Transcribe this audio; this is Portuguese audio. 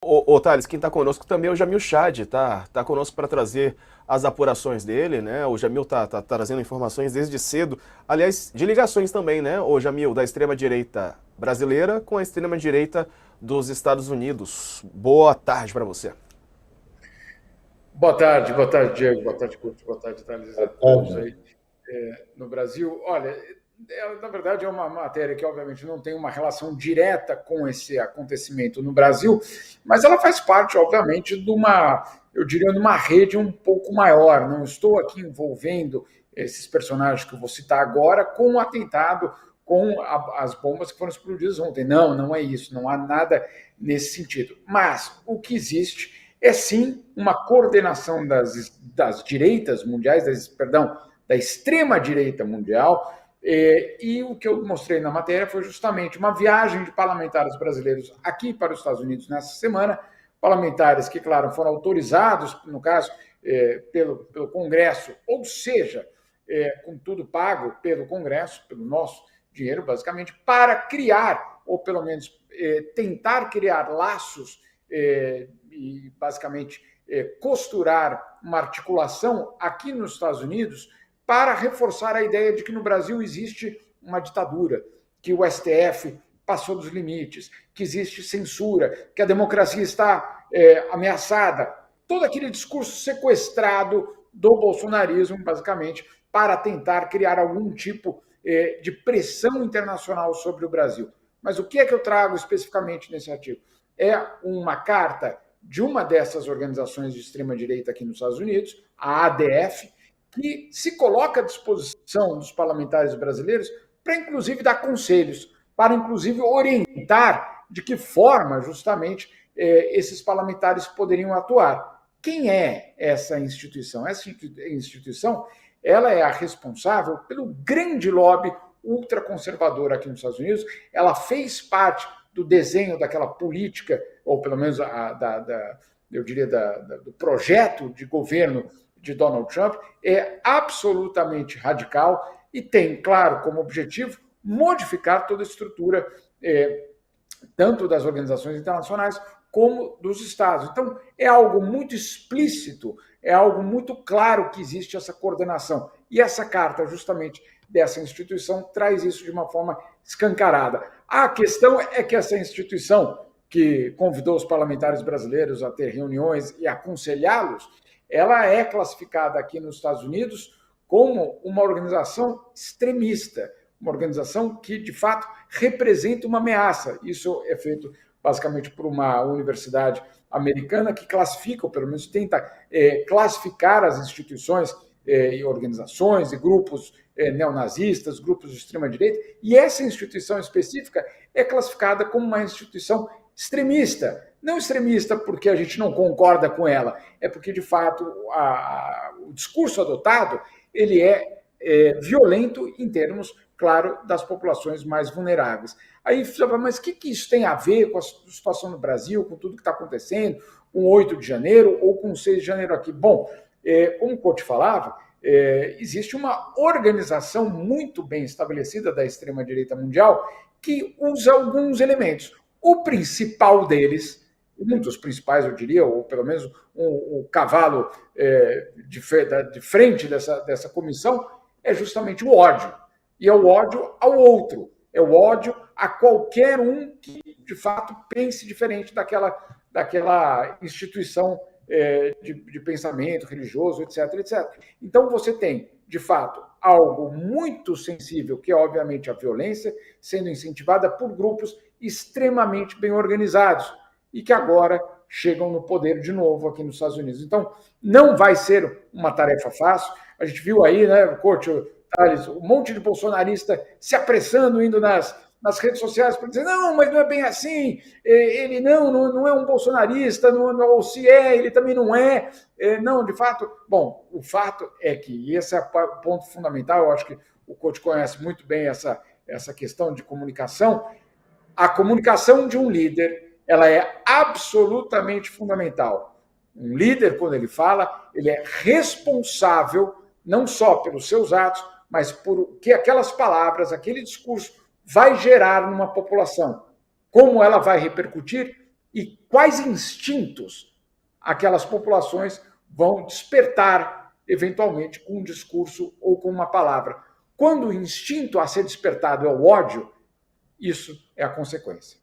Ô Thales, quem está conosco também é o Jamil Chad, tá conosco para trazer as apurações dele, né? O Jamil tá trazendo informações desde cedo, aliás, de ligações também, né? O Jamil, da extrema-direita brasileira com a extrema-direita dos Estados Unidos. Boa tarde para você. Boa tarde, Diego, boa tarde, Curto, boa tarde, Thales, a todos Óbvio. aí no Brasil. Olha, na verdade é uma matéria que obviamente não tem uma relação direta com esse acontecimento no Brasil, mas ela faz parte, obviamente, de uma, eu diria, de uma rede um pouco maior. Não estou aqui envolvendo esses personagens que eu vou citar agora com o atentado, com as bombas que foram explodidas ontem. Não, não é isso, não há nada nesse sentido. Mas o que existe é sim uma coordenação das direitas mundiais, perdão, da extrema-direita mundial, e o que eu mostrei na matéria foi justamente uma viagem de parlamentares brasileiros aqui para os Estados Unidos nessa semana, parlamentares que, claro, foram autorizados, no caso, pelo Congresso, ou seja, com tudo pago pelo Congresso, pelo nosso dinheiro, basicamente, para criar, ou pelo menos tentar criar laços e, basicamente, costurar uma articulação aqui nos Estados Unidos para reforçar a ideia de que no Brasil existe uma ditadura, que o STF passou dos limites, que existe censura, que a democracia está ameaçada. Todo aquele discurso sequestrado do bolsonarismo, basicamente, para tentar criar algum tipo de pressão internacional sobre o Brasil. Mas o que é que eu trago especificamente nesse artigo? É uma carta de uma dessas organizações de extrema-direita aqui nos Estados Unidos, a ADF, que se coloca à disposição dos parlamentares brasileiros para, inclusive, dar conselhos, para, inclusive, orientar de que forma, justamente, esses parlamentares poderiam atuar. Quem é essa instituição? Essa instituição ela é a responsável pelo grande lobby ultraconservador aqui nos Estados Unidos. Ela fez parte do desenho daquela política, ou pelo menos eu diria do projeto de governo de Donald Trump, é absolutamente radical e tem, claro, como objetivo modificar toda a estrutura, tanto das organizações internacionais como dos Estados. Então, é algo muito explícito, é algo muito claro que existe essa coordenação. E essa carta, justamente, dessa instituição, traz isso de uma forma escancarada. A questão é que essa instituição, que convidou os parlamentares brasileiros a ter reuniões e aconselhá-los, ela é classificada aqui nos Estados Unidos como uma organização extremista, uma organização que, de fato, representa uma ameaça. Isso é feito basicamente por uma universidade americana que classifica, ou pelo menos tenta classificar as instituições e organizações e grupos neonazistas, grupos de extrema-direita, e essa instituição específica é classificada como uma instituição extremista. Não extremista porque a gente não concorda com ela, é porque, de fato, o discurso adotado ele é violento em termos, claro, das populações mais vulneráveis. Aí você fala, mas o que isso tem a ver com a situação no Brasil, com tudo que está acontecendo, com 8 de janeiro ou com 6 de janeiro aqui? Bom, como o Couto falava, existe uma organização muito bem estabelecida da extrema-direita mundial que usa alguns elementos. O principal deles, um dos principais, eu diria, ou pelo menos o cavalo de frente dessa comissão, é justamente o ódio. E é o ódio ao outro, é o ódio a qualquer um que, de fato, pense diferente daquela instituição de pensamento religioso, etc, etc. Então, você tem, de fato, algo muito sensível, que é, obviamente, a violência, sendo incentivada por grupos extremamente bem organizados e que agora chegam no poder de novo aqui nos Estados Unidos. Então, não vai ser uma tarefa fácil. A gente viu aí, né, Couto, Thales, um monte de bolsonarista se apressando, indo nas redes sociais para dizer, não, mas não é bem assim, ele não é um bolsonarista, ou se é, ele também não é. Não, de fato, bom, o fato é que, e esse é o ponto fundamental, eu acho que o Couto conhece muito bem essa questão de comunicação, a comunicação de um líder, ela é absolutamente fundamental. Um líder, quando ele fala, ele é responsável não só pelos seus atos, mas por o que aquelas palavras, aquele discurso vai gerar numa população. Como ela vai repercutir, e quais instintos aquelas populações vão despertar, eventualmente, com um discurso ou com uma palavra. Quando o instinto a ser despertado é o ódio, isso é a consequência.